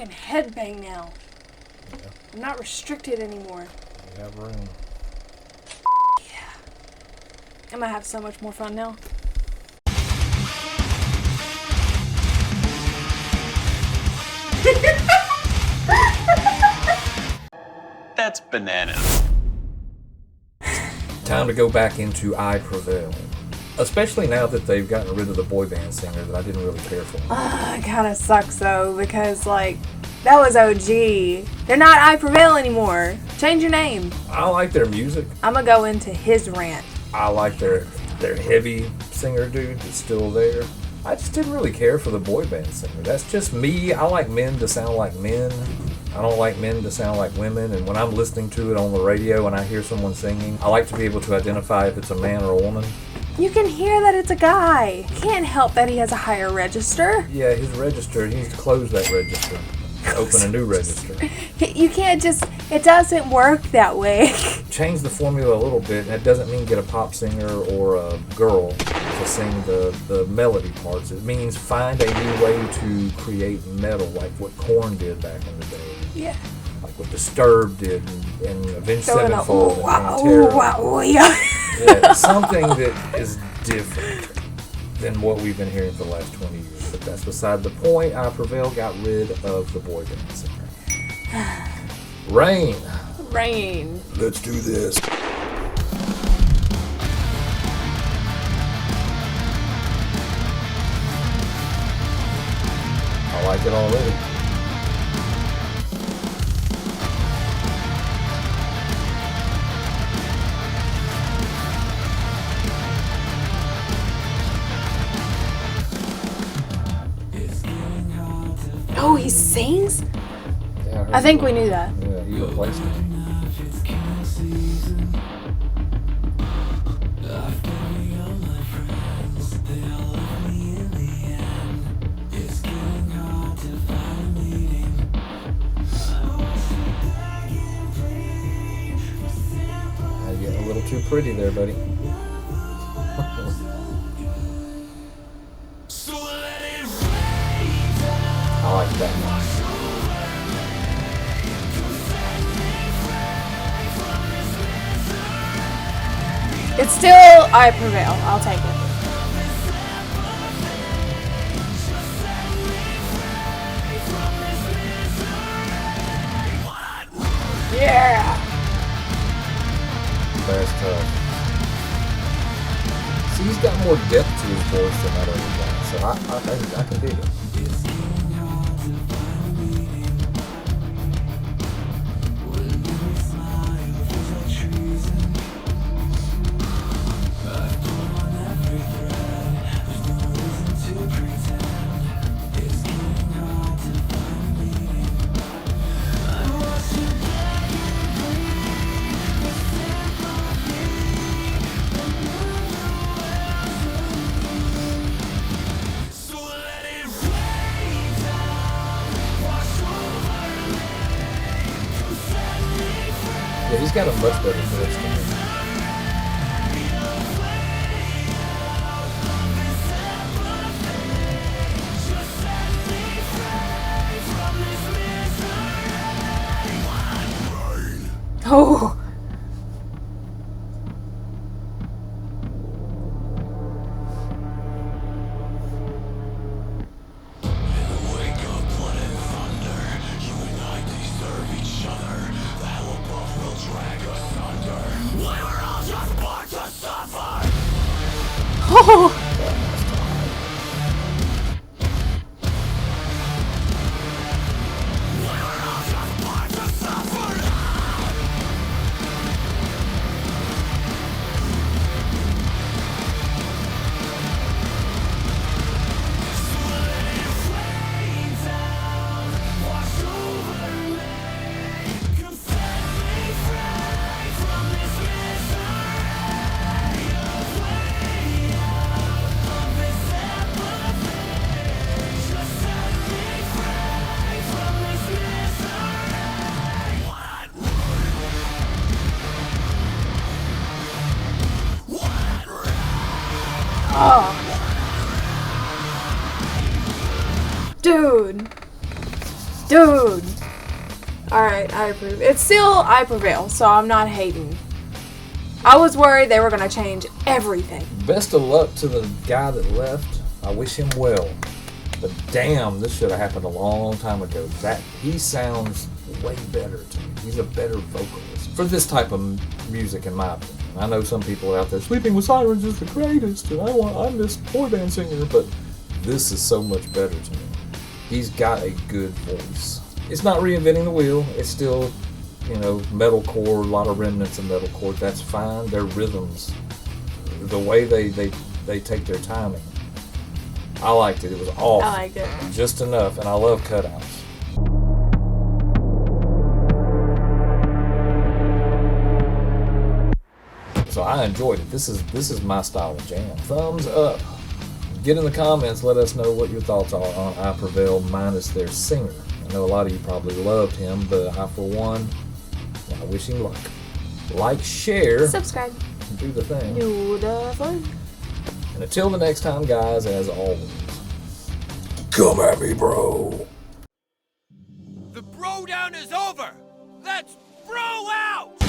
can headbang now. Yeah. I'm not restricted anymore. You have room. Yeah. I'm gonna have so much more fun now. That's bananas. Time to go back into I Prevail. Especially now that they've gotten rid of the boy band singer that I didn't really care for. It kind of sucks though, because like, that was OG. They're not I Prevail anymore. Change your name. I like their music. I'm gonna go into his rant. I like their heavy singer dude that's still there. I just didn't really care for the boy band singer. That's just me. I like men to sound like men. I don't like men to sound like women. And when I'm listening to it on the radio and I hear someone singing, I like to be able to identify if it's a man or a woman. You can hear that it's a guy. Can't help that he has a higher register. Yeah, his register, he needs to close that register. Open a new register. You can't just, it doesn't work that way. Change the formula a little bit, and that doesn't mean get a pop singer or a girl to sing the melody parts. It means find a new way to create metal, like what Korn did back in the day. Yeah. Like what Disturbed did, and Avenged So Sevenfold, and Pantera. Yeah, something that is different than what we've been hearing for the last 20 years. But that's beside the point. I Prevail got rid of the boy band singer. Rain. Rain. Let's do this. I like it already. Oh, he sings? Yeah, I think we knew that. Yeah, he replaced it. You're getting a little too pretty there, buddy. I like that one. It's still I Prevail. I'll take it. Yeah! That's tough. See, he's got more depth to his voice than that other guy, so I can dig it. Yeah, he's got a much better voice than me. Oh! Oh! Oh. Dude. Dude! Alright, I approve. It's still I Prevail, so I'm not hating. I was worried they were going to change everything. Best of luck to the guy that left. I wish him well. But damn, this should have happened a long time ago. He sounds way better to me. He's a better vocalist for this type of music, in my opinion. I know some people out there, Sleeping with Sirens is the greatest, and I'm this boy band singer, but this is so much better to me. He's got a good voice. It's not reinventing the wheel. It's still, metalcore, a lot of remnants of metalcore. That's fine. Their rhythms, the way they take their timing. I liked it. It was off. I liked it. Just enough, and I love cutouts. So I enjoyed it. This is my style of jam. Thumbs up. Get in the comments. Let us know what your thoughts are on I Prevail minus their singer. I know a lot of you probably loved him, but I, for one, I wish him luck. Like, share, Subscribe. do the thing. Do the fun. And until the next time, guys, as always, come at me, bro. The Brodown is over! Let's bro out!